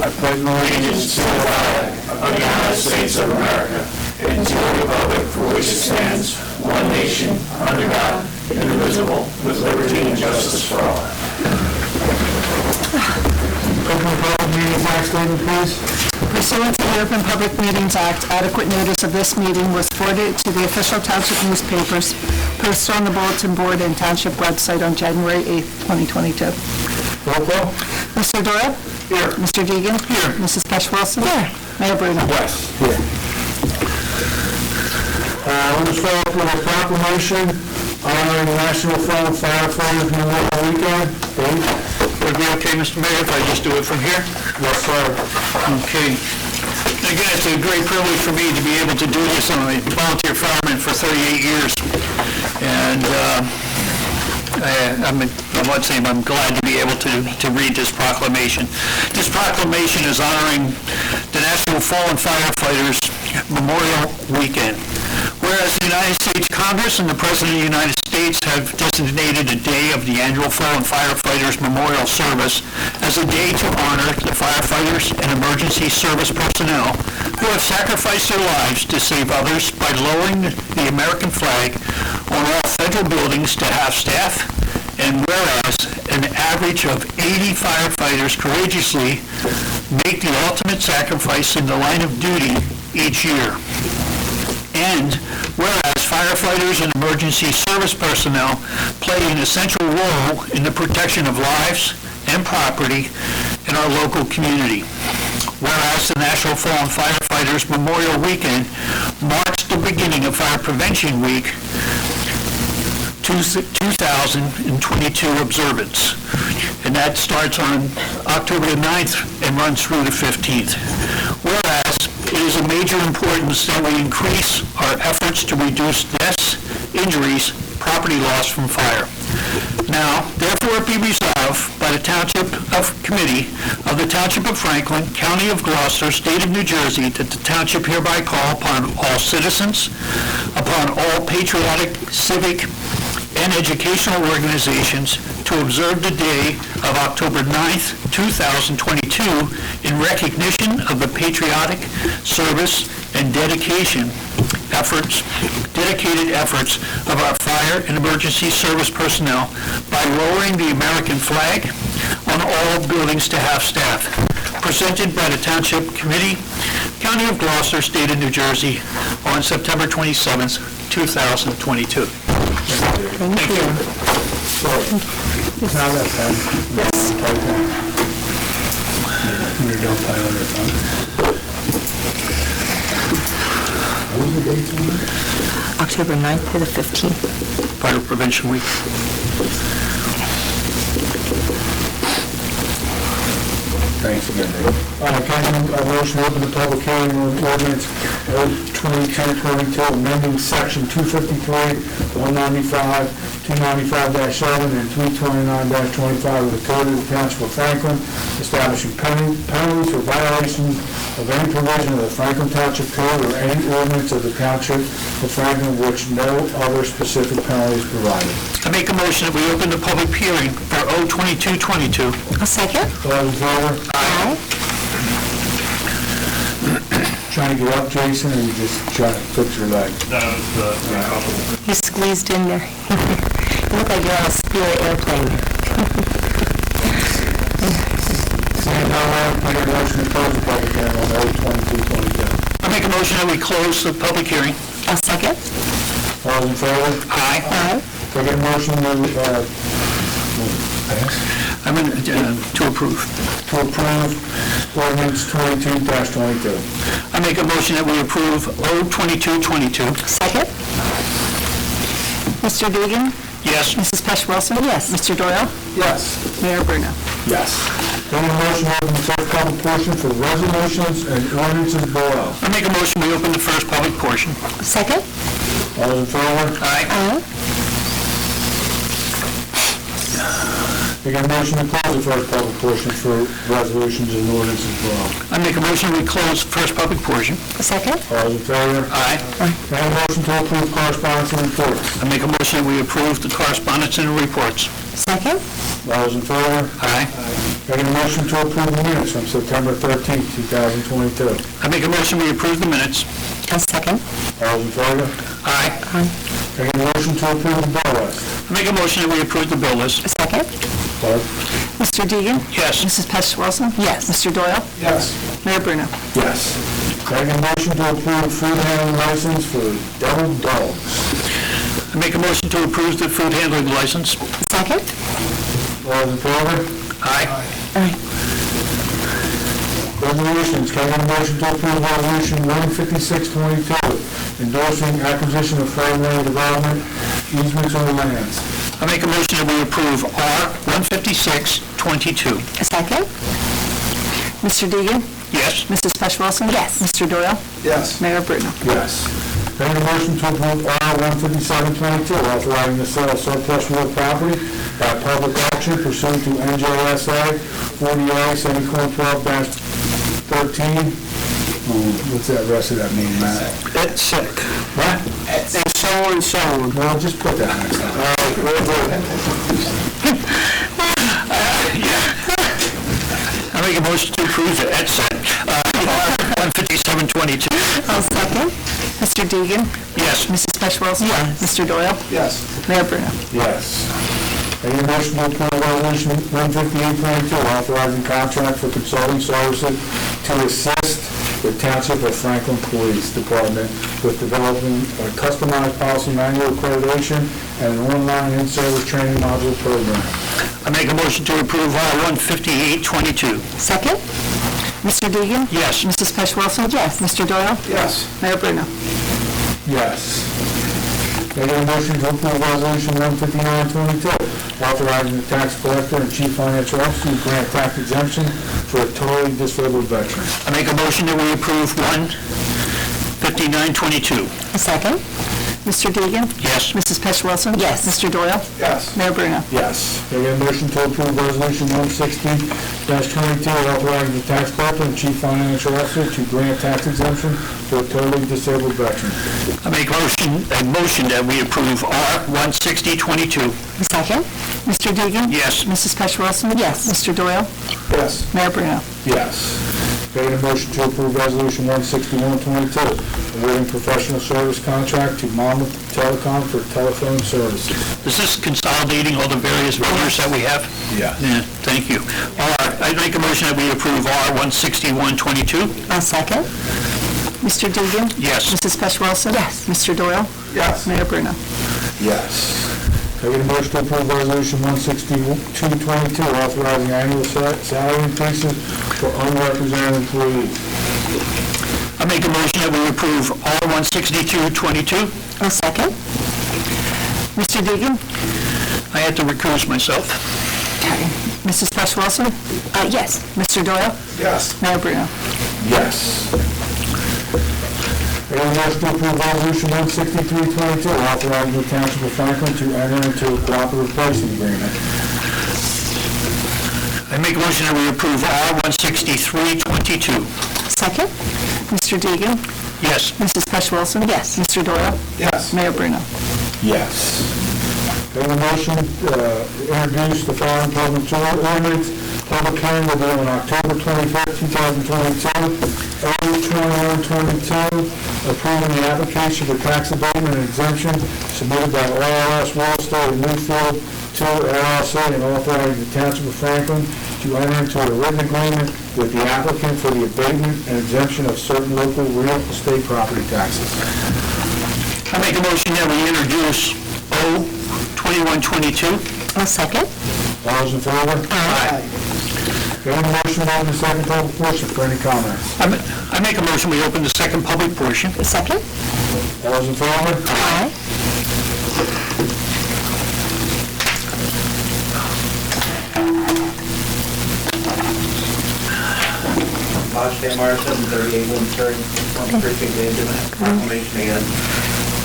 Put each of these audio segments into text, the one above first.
Committee. I pledge allegiance to the flag of the United States of America and to the republic for which it stands, one nation, under God, indivisible, with liberty and justice for all. Open Public Meetings Act statement, please. Pursuant to the Open Public Meetings Act, adequate notice of this meeting was forwarded to the official township newspapers, posted on the bulletin board and township website on January 8th, 2022. Roll call. Mr. Doyle? Here. Mr. Deegan? Here. Mrs. Pesh-Wilson? Here. Mayor Bruno? Yes. Here. Let us start off with a proclamation honoring National Fallen Firefighters Memorial Weekend. Dave? Would it be okay, Mr. Mayor, if I just do it from here? Yes, sir. Okay. Again, it's a great privilege for me to be able to do this. I'm a volunteer fireman for 38 years. And I'm glad to be able to read this proclamation. This proclamation is honoring the National Fallen Firefighters Memorial Weekend. Whereas the United States Congress and the President of the United States have designated a day of the annual Fallen Firefighters Memorial Service as a day to honor the firefighters and emergency service personnel who have sacrificed their lives to save others by lowering the American flag on all federal buildings to half-staff, and whereas an average of 80 firefighters courageously make the ultimate sacrifice in the line of duty each year. And whereas firefighters and emergency service personnel play an essential role in the protection of lives and property in our local community. Whereas the National Fallen Firefighters Memorial Weekend marks the beginning of Fire Prevention Week 2022 observance. And that starts on October the 9th and runs through the 15th. Whereas it is of major importance that we increase our efforts to reduce deaths, injuries, property loss from fire. Now, therefore it be resolved by the Township Committee of the Township of Franklin, County of Gloucester, State of New Jersey, that the Township hereby call upon all citizens, upon all patriotic, civic, and educational organizations to observe the day of October 9th, 2022 in recognition of the patriotic service and dedicated efforts of our fire and emergency service personnel by lowering the American flag on all buildings to half-staff. Presented by the Township Committee, County of Gloucester, State of New Jersey, on September 27th, 2022. Thank you. Now that's done. Yes. What was the dates on that? October 9th to the 15th. Fire Prevention Week. Thanks again, Dave. Can I motion to open the public hearing on Ordinance 2222, amending Section 253, 195, 295-7, and 329-25 of the Code of the Township of Franklin, establishing penalties for violations of any provision of the Franklin Township Code or any ordinance of the Township of Franklin which no other specific penalty is provided. I make a motion that we open the public hearing for O2222. A second? All those in favor? Aye. Trying to get up, Jason, or you just trying to fix your leg? You squeezed in there. You look like you're on a Spirit airplane. Seeing no one, make a motion to close the public hearing on O2222. I make a motion that we close the public hearing. A second? All those in favor? Aye. Aye. Take a motion to I'm going to approve. approve ordinance 22-22. I make a motion that we approve O2222. Second? Mr. Deegan? Yes. Mrs. Pesh-Wilson? Yes. Mr. Doyle? Yes. Mayor Bruno? Yes. Take a motion to open the first public portion for resolutions and ordinances below. I make a motion we open the first public portion. Second? All those in favor? Aye. Aye. Take a motion to close the first public portion for resolutions and ordinances below. I make a motion we close the first public portion. Second? All those in favor? Aye. Take a motion to approve correspondence and reports. I make a motion we approve the correspondence and reports. Second? All those in favor? Aye. Can I get a motion to approve the minutes from September 13th, 2022? I make a motion we approve the minutes. A second. All those in favor? Aye. Can I get a motion to approve the bill list? I make a motion that we approve the bill list. A second. Barb? Mr. Deegan? Yes. Mrs. Pesh Wilson? Yes. Mr. Doyle? Yes. Mayor Bruno? Yes. Can I get a motion to approve food handling license for Double Dogs? I make a motion to approve the food handling license. Second. All those in favor? Aye. Aye. Resolutions, can I get a motion to approve resolution 15622, endorsing acquisition of farmland development, easements on lands? I make a motion that we approve R 156-22. A second. Mr. Deegan? Yes. Mrs. Pesh Wilson? Yes. Mr. Doyle? Yes. Mayor Bruno? Yes. Can I get a motion to approve R 15722, authorizing the sale of surplus real property by public auction pursuant to NJSA 40A:12-13. What's that rest of that mean, Matt? That's sick. What? And so and so. Well, just put that next time. I make a motion to approve it. That's it. R 157-22. I'll second. Mr. Deegan? Yes. Mrs. Pesh Wilson? Yes. Mr. Doyle? Yes. Mayor Bruno? Yes. I need a motion to approve resolution 15822, authorizing contract for consulting services to assist the Township of Franklin Police Department with developing a customized policy manual accreditation and an online in-service training module program. I make a motion to approve R 158-22. Second. Mr. Deegan? Yes. Mrs. Pesh Wilson? Yes. Mr. Doyle? Yes. Mayor Bruno? Yes. I get a motion to approve resolution 15922, authorizing the tax collector and chief financial officer to grant tax exemption for a totally disabled veteran. I make a motion that we approve 159-22. A second. Mr. Deegan? Yes. Mrs. Pesh Wilson? Yes. Mr. Doyle? Yes. Mayor Bruno? Yes. Can I get a motion to approve resolution 160-22, authorizing the tax collector and chief financial officer to grant tax exemption for a totally disabled veteran. I make a motion that we approve R 160-22. A second. Mr. Deegan? Yes. Mrs. Pesh Wilson? Yes. Mr. Doyle? Yes. Mayor Bruno? Yes. Can I get a motion to approve resolution 16122, awarding professional service contract to Monmouth Telecom for telephone services. Is this consolidating all the various vendors that we have? Yeah. Yeah, thank you. I make a motion that we approve R 161-22. A second. Mr. Deegan? Yes. Mrs. Pesh Wilson? Yes. Mr. Doyle? Yes. Mayor Bruno? Yes. Can I get a motion to approve resolution 16222, authorizing annual salary increases for unrepresented employees. I make a motion that we approve R 162-22. A second. Mr. Deegan? I had to recuse myself. Okay. Mrs. Pesh Wilson? Yes. Mr. Doyle? Yes. Mayor Bruno? Yes. I get a motion to approve resolution 16322, authorizing the Township of Franklin to enter into a cooperative pricing agreement. I make a motion that we approve R 163-22. Second. Mr. Deegan? Yes. Mrs. Pesh Wilson? Yes. Mr. Doyle? Yes. Mayor Bruno? Yes. I get a motion to introduce the following public ordinance. Public hearing will be on October 25th, 2022, 8/21/22, approving the application for tax abatement and exemption submitted by RLS Real Estate in Newfield to LLC and authorizing the Township of Franklin to enter into a written agreement with the applicant for the abatement and exemption of certain local real estate property taxes. I make a motion that we introduce O 2122. A second. All those in favor? Aye. Got a motion to open the second public portion for any comments. I make a motion we open the second public portion. A second. All those in favor? Aye. Bosch Van Morrison, 38 Winter, one precinct Abatement, proclamation again.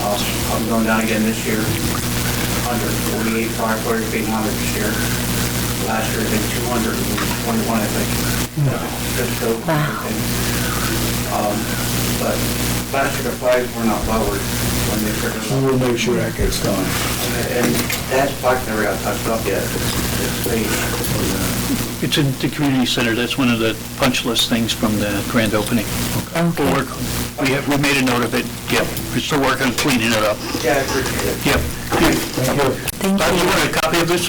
I'm going down again this year, 148 firefighters being honored this year. Last year, I think 221, I think. Just so, everything. But last year, the flags were not lowered when they took them up. We'll make sure that gets done. And that plaque never got touched up yet. space. It's in the community center. That's one of the punch list things from the grand opening. We'll work, we made a note of it. Yep, we're still working on cleaning it up. Yeah, I appreciate it. Yep. Thank you. Thank Do you you. want a copy of this?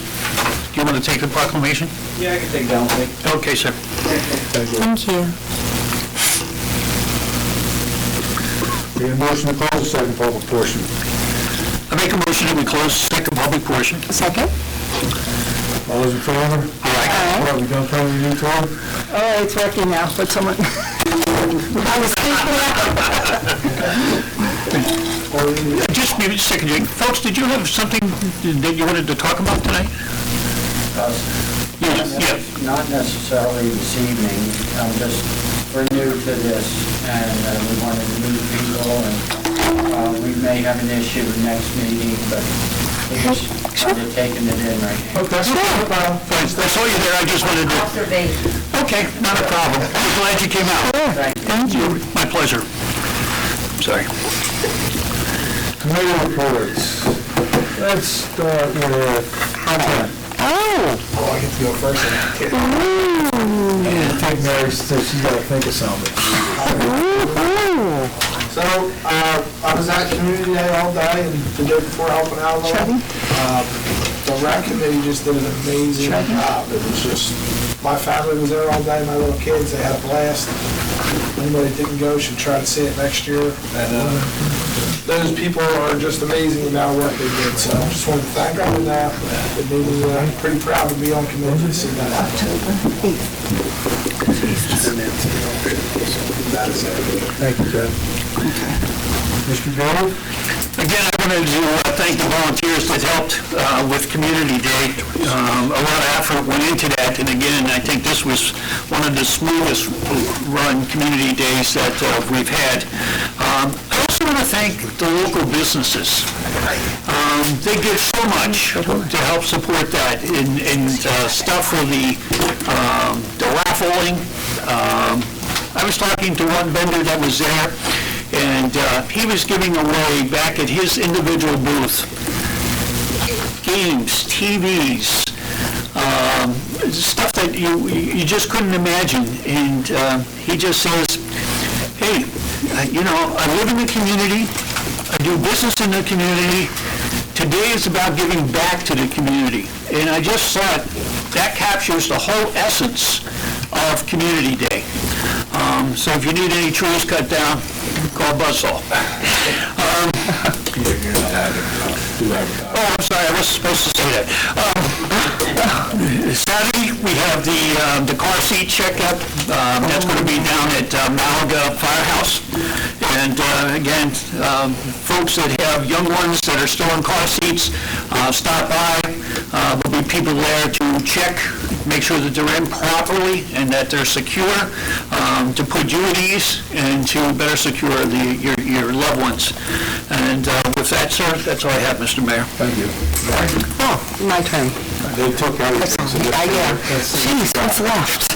Do you want to take the proclamation? Yeah, I can take down with me. Okay, sir. Thank you. We have a motion to close the second public portion. I make a motion that we close the second public portion. Second? All those in favor? Aye. Well, we done playing the new toy? Oh, it's working now, but someone... I was thinking Just a second, folks, did you have something that you wanted to talk about tonight? Yeah. Not necessarily this evening, we're new to this, and we wanted to meet people, and we may have an issue next meeting, but we're just kind of taking it in right now. Okay. Thanks. I saw you there, I just wanted to... Observation. Okay, not a problem. I'm glad you came out. Thank you. My pleasure. Sorry. Committee reports. Let's start with content. Oh, I get to go first. I think Mary said she's got to think of something. So, I was at Community Day all day and the day before helping out a little. The rec committee just did an amazing job. It was just, my family was there all day, my little kids, they had a blast. Anybody that didn't go should try to see it next year. And those people are just amazing the amount of work they did. So I just wanted to thank them, and it made me pretty proud to be on committee to see that happen. Thank you, Ted. Mr. Dale? Again, I wanted to thank the volunteers that helped with Community Day. A lot of effort went into that, and again, I think this was one of the smoothest run Community Days that we've had. I also want to thank the local businesses. They did so much to help support that, and stuff for the raffling. I was talking to one vendor that was there, and he was giving away back at his individual booth games, TVs, stuff that you just couldn't imagine. And he just says, hey, I live in the community, I do business in the community. Today is about giving back to the community. And I just thought that captures the whole essence of Community Day. So if you need any trees cut down, call Buzzsaw. I'm sorry, I wasn't supposed to say that. Saturday, we have the car seat checkup. That's going to be down at Malaga Firehouse. And again, folks that have young ones that are still in car seats, stop by. There'll be people there to check, make sure that they're in properly and that they're secure, to put you at ease and to better secure your loved ones. And with that, sir, that's all I have, Mr. Mayor. Thank you. oh, my turn. They took everything. So Jeez, what's left?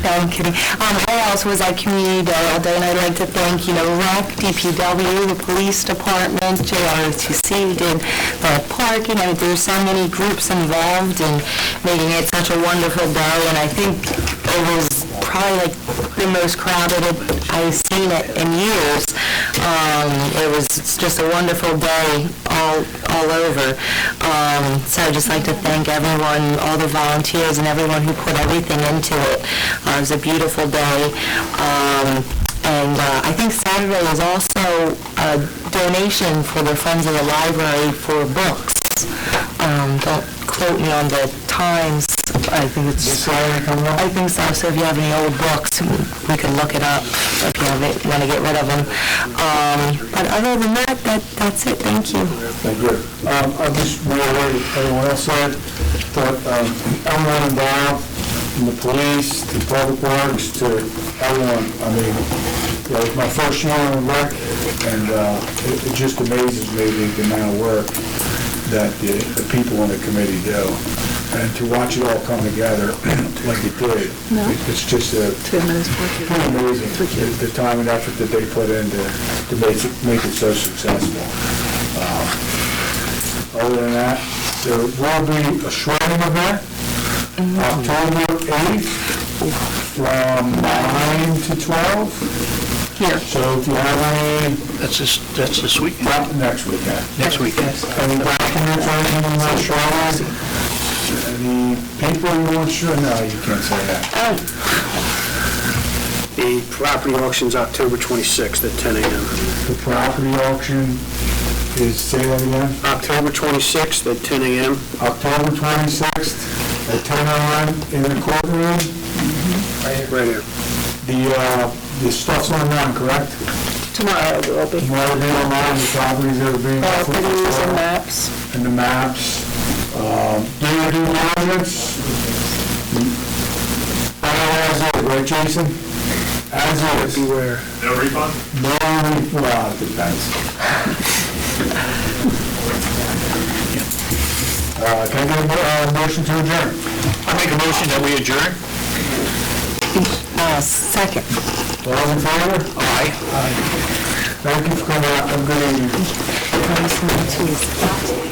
No, I'm kidding. I also was at Community Day all day, and I'd like to thank, REC, DPW, the police department, JROTC, did the parking. I mean, there's so many groups involved in making it such a wonderful day, and I think it was probably like the most crowded I've seen it in years. It was just a wonderful day all over. So I'd just like to thank everyone, all the volunteers and everyone who put everything into it. It was a beautiful day. And I think Saturday was also a donation for the Friends of the Library for books. Don't quote me on the times. I think it's Saturday coming up. I think so. So if you have any old books, we can look it up if you want to get rid of them. But other than that, that's it. Thank you. Thank you. I just reiterated what everyone else said, but everyone involved, from the police, to public works, to everyone. I mean, it was my first year on rec, and it just amazes me the amount of work that the people on the committee do. And to watch it all come together like it did, it's just pretty amazing, the time and effort that they put in to make it so successful. Other than that, there will be a shredding event October 8th, from 9 to 12. Here. So if you have any, That's this weekend, not next weekend. next weekend. Any documents or anything you want to show us? Any people you want to show? No, you can't say that. The property auction's October 26th at 10 a.m. The property auction is, say that again, October 26th at 10 a.m. October 26th at 10 a.m. in the courtroom. Right here. The stuff's online, correct? Tomorrow will be. Tomorrow will be online, the properties that are being... Properties and maps. And the maps. Do you do ordinance? As is, right, Jason? As is. Beware. No refund? No, well, it depends. Can I get a motion to adjourn? I make a motion that we adjourn. Second. All those in favor? Aye. Thank you for coming out. Have a good evening.